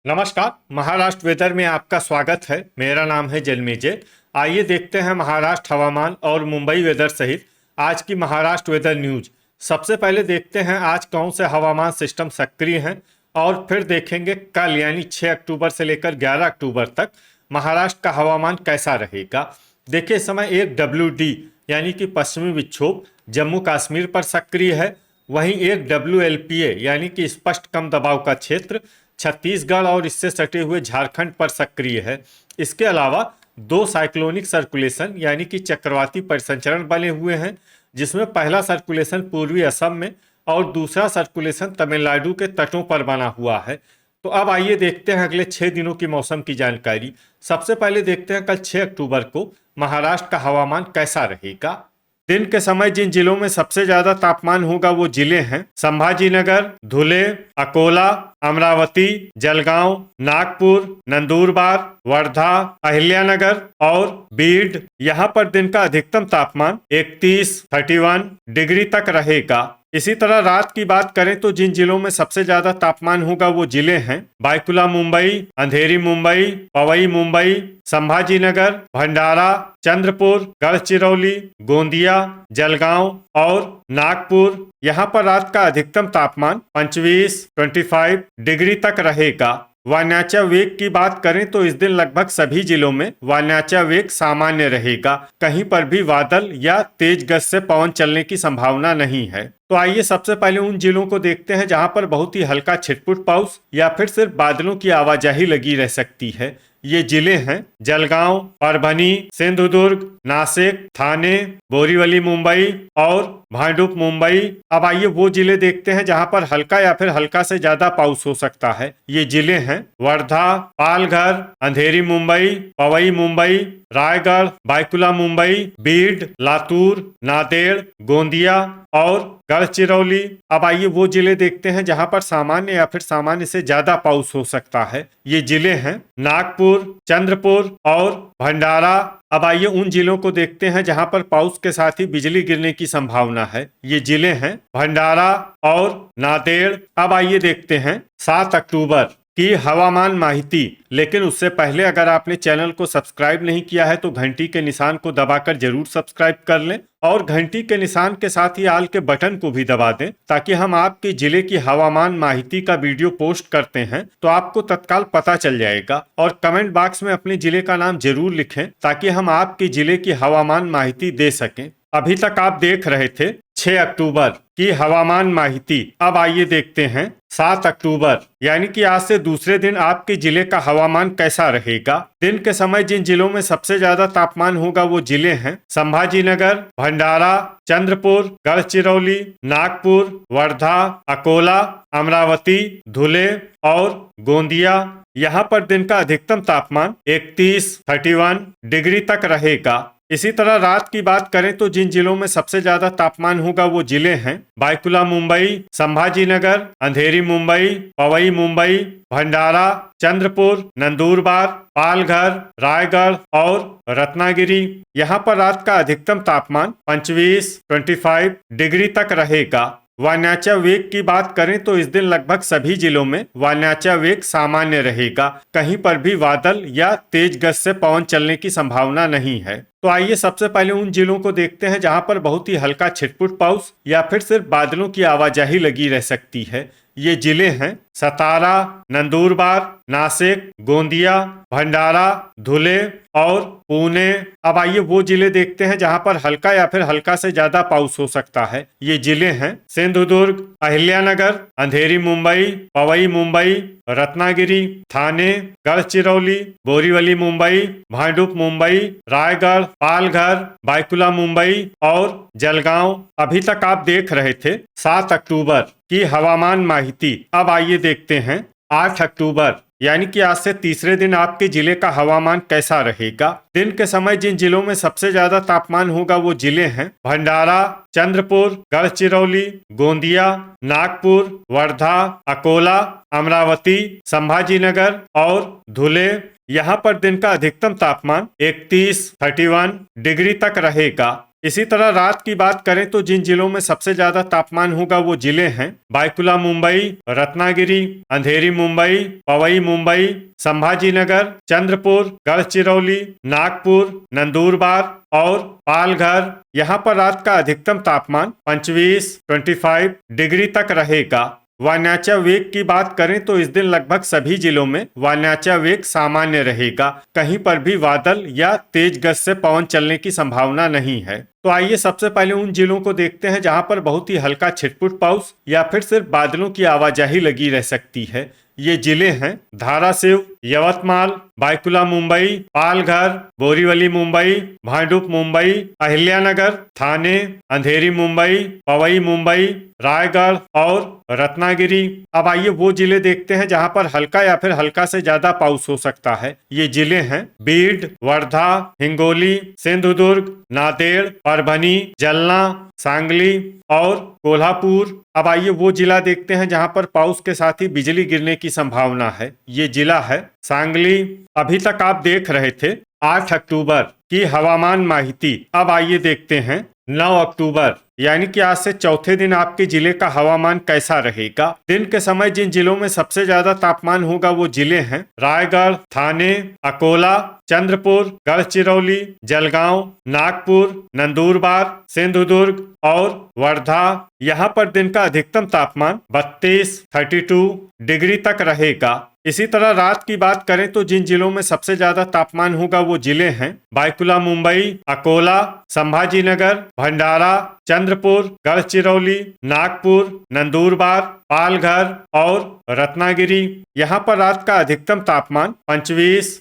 नमस्कार। महाराष्ट्र वेदर में आपका स्वागत है। मेरा नाम है जन्मेजय। आइए देखते हैं महाराष्ट्र हवामान और मुंबई वेदर सहित आज की महाराष्ट्र वेदर न्यूज। सबसे पहले देखते हैं आज कौन से हवामान सिस्टम सक्रिय हैं और फिर देखेंगे कल यानी 6 अक्टूबर से लेकर 11 अक्टूबर तक महाराष्ट्र का हवामान कैसा रहेगा। देखिए, इस समय एक WD यानी कि पश्चिमी विक्षोभ जम्मू कश्मीर पर सक्रिय है। वहीं एक WLPA यानी कि स्पष्ट कम दबाव का क्षेत्र छत्तीसगढ़ और इससे सटे हुए झारखंड पर सक्रिय है। इसके अलावा दो साइक्लोनिक सर्कुलेशन यानी कि चक्रवाती परिसंचरण बने हुए हैं, जिसमें पहला सर्कुलेशन पूर्वी असम में और दूसरा सर्कुलेशन तमिलनाडु के तटों पर बना हुआ है। तो अब आइए देखते हैं अगले 6 दिनों की मौसम की जानकारी। सबसे पहले देखते हैं कल 6 अक्टूबर को महाराष्ट्र का हवामान कैसा रहेगा। दिन के समय जिन जिलों में सबसे ज्यादा तापमान होगा वो जिले हैं संभाजीनगर, धुले, अकोला, अमरावती, जलगांव, नागपुर, नंदुरबार, वर्धा, अहिल्यानगर और बीड। यहाँ पर दिन का अधिकतम तापमान 31 डिग्री तक रहेगा। इसी तरह रात की बात करें तो जिन जिलों में सबसे ज्यादा तापमान होगा वो जिले हैं बायकुला मुंबई, अंधेरी मुंबई, पवई मुंबई, संभाजीनगर, भंडारा, चंद्रपुर, गढ़चिरौली, गोंदिया, जलगांव और नागपुर। यहाँ पर रात का अधिकतम तापमान 25 डिग्री तक रहेगा। वायनाचा वेग की बात करें तो इस दिन लगभग सभी जिलों में वायनाचा वेग सामान्य रहेगा। कहीं पर भी बादल या तेज गति से पवन चलने की संभावना नहीं है। तो आइए सबसे पहले उन जिलों को देखते हैं जहां पर बहुत ही हल्का छिटपुट पाउस या फिर सिर्फ बादलों की आवाजाही लगी रह सकती है। ये जिले हैं जलगांव, परभनी, सिंधुदुर्ग, नासिक, ठाणे, बोरीवली मुंबई और भांडुप मुंबई। अब आइए वो जिले देखते हैं जहां पर हल्का या फिर हल्का से ज्यादा पाउस हो सकता है। ये जिले हैं वर्धा, पालघर, अंधेरी मुंबई, पवई मुंबई, रायगढ़, बायकुला मुंबई, बीड, लातूर, नांदेड़, गोंदिया और गढ़चिरौली। अब आइए वो जिले देखते हैं जहां पर सामान्य या फिर सामान्य से ज्यादा पाउस हो सकता है। ये जिले हैं नागपुर, चंद्रपुर और भंडारा। अब आइए उन जिलों को देखते हैं जहां पर पाउस के साथ ही बिजली गिरने की संभावना है। ये जिले हैं भंडारा और नांदेड़। अब आइए देखते हैं 7 अक्टूबर की हवामान माहिती। लेकिन उससे पहले अगर आपने चैनल को सब्सक्राइब नहीं किया है तो घंटी के निशान को दबाकर जरूर सब्सक्राइब कर लें और घंटी के निशान के साथ ही आल के बटन को भी दबा दें, ताकि हम आपके जिले की हवामान माहिती का वीडियो पोस्ट करते हैं तो आपको तत्काल पता चल जाएगा। और कमेंट बॉक्स में अपने जिले का नाम जरूर लिखें ताकि हम आपके जिले की हवामान माहिती दे सकें। अभी तक आप देख रहे थे 6 अक्टूबर की हवामान माहिती। अब आइए देखते हैं 7 अक्टूबर यानी कि आज से दूसरे दिन आपके जिले का हवामान कैसा रहेगा। दिन के समय जिन जिलों में सबसे ज्यादा तापमान होगा वो जिले हैं संभाजीनगर, भंडारा, चंद्रपुर, गढ़चिरौली, नागपुर, वर्धा, अकोला, अमरावती, धुले और गोंदिया। यहाँ पर दिन का अधिकतम तापमान 31 डिग्री तक रहेगा। इसी तरह रात की बात करें तो जिन जिलों में सबसे ज्यादा तापमान होगा वो जिले हैं बायकुला मुंबई, संभाजीनगर, अंधेरी मुंबई, पवई मुंबई, भंडारा, चंद्रपुर, नंदुरबार, पालघर, रायगढ़ और रत्नागिरी। यहाँ पर रात का अधिकतम तापमान 25 डिग्री तक रहेगा। वायनाचा वेग की बात करें तो इस दिन लगभग सभी जिलों में वायनाचा वेग सामान्य रहेगा। कहीं पर भी बादल या तेज गति से पवन चलने की संभावना नहीं है। तो आइए सबसे पहले उन जिलों को देखते हैं जहां पर बहुत ही हल्का छिटपुट पाउस या फिर सिर्फ बादलों की आवाजाही लगी रह सकती है। ये जिले हैं सतारा, नंदुरबार, नासिक, गोंदिया, भंडारा, धुले और पुणे। अब आइए वो जिले देखते हैं जहां पर हल्का या फिर हल्का से ज्यादा पाउस हो सकता है। ये जिले हैं सिंधुदुर्ग, अहिल्यानगर, अंधेरी मुंबई, पवई मुंबई, रत्नागिरी, ठाणे, गढ़चिरौली, बोरीवली मुंबई, भांडुप मुंबई, रायगढ़, पालघर, बायकुला मुंबई और जलगांव। अभी तक आप देख रहे थे 7 अक्टूबर की हवामान माहिती। अब आइए देखते हैं 8 अक्टूबर यानी कि आज से तीसरे दिन आपके जिले का हवामान कैसा रहेगा। दिन के समय जिन जिलों में सबसे ज्यादा तापमान होगा वो जिले हैं भंडारा, चंद्रपुर, गढ़चिरौली, गोंदिया, नागपुर, वर्धा, अकोला, अमरावती, संभाजीनगर और धुले। यहाँ पर दिन का अधिकतम तापमान 31 डिग्री तक रहेगा। इसी तरह रात की बात करें तो जिन जिलों में सबसे ज्यादा तापमान होगा वो जिले हैं बायकुला मुंबई, रत्नागिरी, अंधेरी मुंबई, पवई मुंबई, संभाजीनगर, चंद्रपुर, गढ़चिरौली, नागपुर, नंदुरबार और पालघर। यहाँ पर रात का अधिकतम तापमान 25 डिग्री तक रहेगा। वायनाचा वेग की बात करें तो इस दिन लगभग सभी जिलों में वायनाचा वेग सामान्य रहेगा। कहीं पर भी बादल या तेज गति से पवन चलने की संभावना नहीं है। तो आइए सबसे पहले उन जिलों को देखते हैं जहां पर बहुत ही हल्का छिटपुट पाउस या फिर सिर्फ बादलों की आवाजाही लगी रह सकती है। ये जिले हैं धाराशिव, यवतमाल, बायकुला मुंबई, पालघर, बोरीवली मुंबई, भांडुप मुंबई, अहिल्यानगर, थाने, अंधेरी मुंबई, पवई मुंबई, रायगढ़ और रत्नागिरी। अब आइए वो जिले देखते हैं जहां पर हल्का या फिर हल्का से ज्यादा पाउस हो सकता है। ये जिले हैं बीड, वर्धा, हिंगोली, सिंधुदुर्ग, नांदेड़, परभनी, जलना, सांगली और कोल्हापुर। अब आइए वो जिला देखते हैं जहां पर पाउस के साथ ही बिजली गिरने की संभावना है। ये जिला है सांगली। अभी तक आप देख रहे थे 8 अक्टूबर की हवामान माहिती। अब आइए देखते हैं 9 अक्टूबर यानी कि आज से चौथे दिन आपके जिले का हवामान कैसा रहेगा। दिन के समय जिन जिलों में सबसे ज्यादा तापमान होगा वो जिले हैं रायगढ़, थाने, अकोला, चंद्रपुर, गढ़चिरौली, जलगांव, नागपुर, नंदुरबार, सिंधुदुर्ग और वर्धा। यहाँ पर दिन का अधिकतम तापमान 32 डिग्री तक रहेगा। इसी तरह रात की बात करें तो जिन जिलों में सबसे ज्यादा तापमान होगा वो जिले हैं बायकुला मुंबई, अकोला, संभाजीनगर, भंडारा, चंद्रपुर, गढ़चिरौली, नागपुर, नंदुरबार, पालघर और रत्नागिरी। यहाँ पर रात का अधिकतम तापमान 25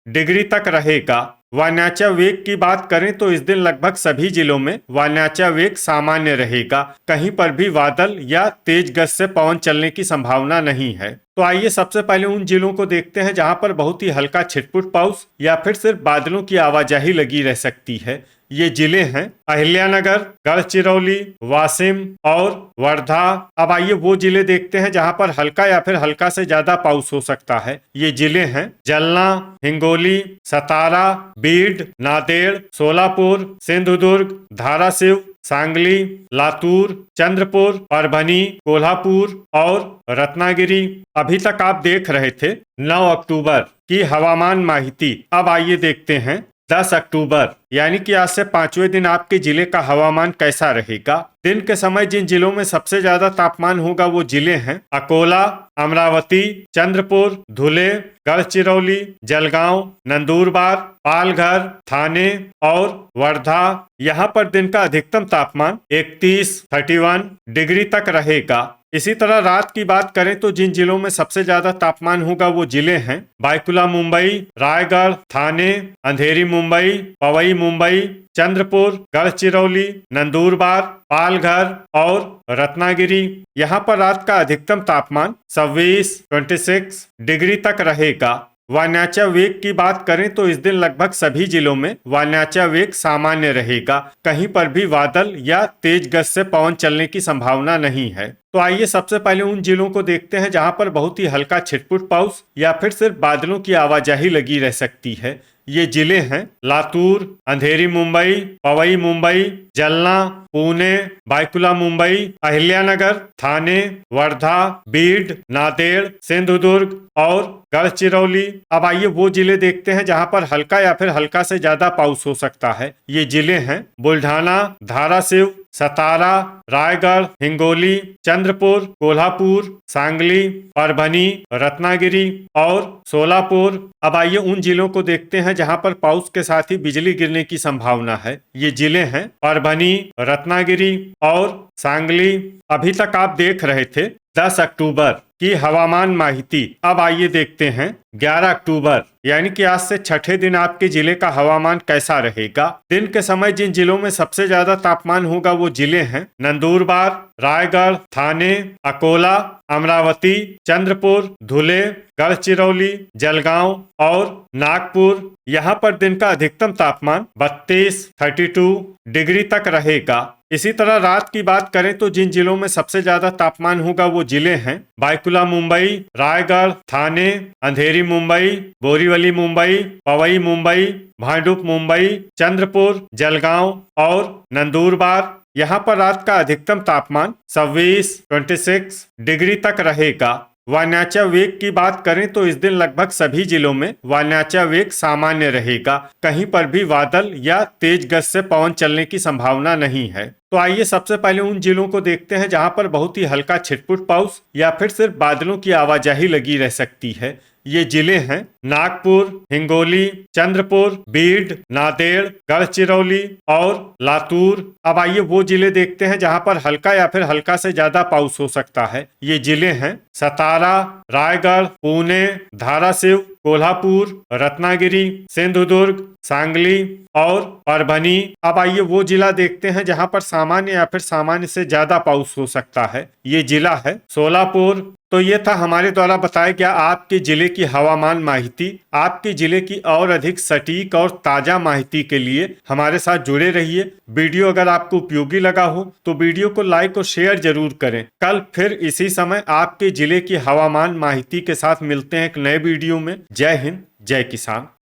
डिग्री तक रहेगा। वायनाचा वेग की बात करें तो इस दिन लगभग सभी जिलों में वायनाचा वेग सामान्य रहेगा। कहीं पर भी बादल या तेज गति से पवन चलने की संभावना नहीं है। तो आइए सबसे पहले उन जिलों को देखते हैं जहां पर बहुत ही हल्का छिटपुट पाउस या फिर सिर्फ बादलों की आवाजाही लगी रह सकती है। ये जिले हैं अहिल्यानगर, गढ़चिरौली, वाशिम और वर्धा। अब आइए वो जिले देखते हैं जहां पर हल्का या फिर हल्का से ज्यादा पाउस हो सकता है। ये जिले हैं जलना, हिंगोली, सतारा, बीड, नांदेड़, सोलापुर, सिंधुदुर्ग, धाराशिव, सांगली, लातूर, चंद्रपुर, परभनी, कोल्हापुर और रत्नागिरी। अभी तक आप देख रहे थे 9 अक्टूबर की हवामान माहिती। अब आइए देखते हैं 10 अक्टूबर यानी कि आज से 5वें दिन आपके जिले का हवामान कैसा रहेगा। दिन के समय जिन जिलों में सबसे ज्यादा तापमान होगा वो जिले हैं अकोला, अमरावती, चंद्रपुर, धुले, गढ़चिरौली, जलगांव, नंदुरबार, पालघर, थाने और वर्धा। यहाँ पर दिन का अधिकतम तापमान 31 डिग्री तक रहेगा। इसी तरह रात की बात करें तो जिन जिलों में सबसे ज्यादा तापमान होगा वो जिले हैं बायकुला मुंबई, रायगढ़, थाने, अंधेरी मुंबई, पवई मुंबई, चंद्रपुर, गढ़चिरौली, नंदुरबार, पालघर और रत्नागिरी। यहाँ पर रात का अधिकतम तापमान 26 डिग्री तक रहेगा। वायनाचा वेग की बात करें तो इस दिन लगभग सभी जिलों में वायनाचा वेग सामान्य रहेगा। कहीं पर भी बादल या तेज गति से पवन चलने की संभावना नहीं है। तो आइए सबसे पहले उन जिलों को देखते हैं जहां पर बहुत ही हल्का छिटपुट पाउस या फिर सिर्फ बादलों की आवाजाही लगी रह सकती है। ये जिले हैं लातूर, अंधेरी मुंबई, पवई मुंबई, जलना, पुणे, बायकुला मुंबई, अहिल्यानगर, थाने, वर्धा, बीड, नांदेड़, सिंधुदुर्ग और गढ़चिरौली। अब आइए वो जिले देखते हैं जहां पर हल्का या फिर हल्का से ज्यादा पाउस हो सकता है। ये जिले हैं बुल्ढाना, धाराशिव, सतारा, रायगढ़, हिंगोली, चंद्रपुर, कोल्हापुर, सांगली, परभनी, रत्नागिरी और सोलापुर। अब आइए उन जिलों को देखते हैं जहां पर पाउस के साथ ही बिजली गिरने की संभावना है। ये जिले हैं परभनी, रत्नागिरी और सांगली। अभी तक आप देख रहे थे 10 अक्टूबर की हवामान माहिती। अब आइए देखते हैं 11 अक्टूबर यानी कि आज से छठे दिन आपके जिले का हवामान कैसा रहेगा। दिन के समय जिन जिलों में सबसे ज्यादा तापमान होगा वो जिले हैं नंदुरबार, रायगढ़, थाने, अकोला, अमरावती, चंद्रपुर, धुले, गढ़चिरौली, जलगांव और नागपुर। यहाँ पर दिन का अधिकतम तापमान 32 डिग्री तक रहेगा। इसी तरह रात की बात करें तो जिन जिलों में सबसे ज्यादा तापमान होगा वो जिले हैं बायकुला मुंबई, रायगढ़, ठाणे, अंधेरी मुंबई, बोरीवली मुंबई, पवई मुंबई, भांडुप मुंबई, चंद्रपुर, जलगांव और नंदुरबार। यहाँ पर रात का अधिकतम तापमान 26 डिग्री तक रहेगा। वायनाचा वेग की बात करें तो इस दिन लगभग सभी जिलों में वायनाचा वेग सामान्य रहेगा। कहीं पर भी बादल या तेज गति से पवन चलने की संभावना नहीं है। तो आइए सबसे पहले उन जिलों को देखते हैं जहां पर बहुत ही हल्का छिटपुट पाउस या फिर सिर्फ बादलों की आवाजाही लगी रह सकती है। ये जिले हैं नागपुर, हिंगोली, चंद्रपुर, बीड, नांदेड़, गढ़चिरौली और लातूर। अब आइए वो जिले देखते हैं जहां पर हल्का या फिर हल्का से ज्यादा पाउस हो सकता है। ये जिले हैं सतारा, रायगढ़, पुणे, धाराशिव, कोल्हापुर, रत्नागिरी, सिंधुदुर्ग, सांगली और परभनी। अब आइए वो जिला देखते हैं जहां पर सामान्य या फिर सामान्य से ज्यादा पाउस हो सकता है। ये जिला है सोलापुर। तो ये था हमारे द्वारा बताया गया आपके जिले की हवामान माहिती। आपके जिले की और अधिक सटीक और ताजा माहिती के लिए हमारे साथ जुड़े रहिए। वीडियो अगर आपको उपयोगी लगा हो तो वीडियो को लाइक और शेयर जरूर करें। कल फिर इसी समय आपके जिले की हवामान माहिती के साथ मिलते हैं एक नए वीडियो में। जय हिंद, जय किसान।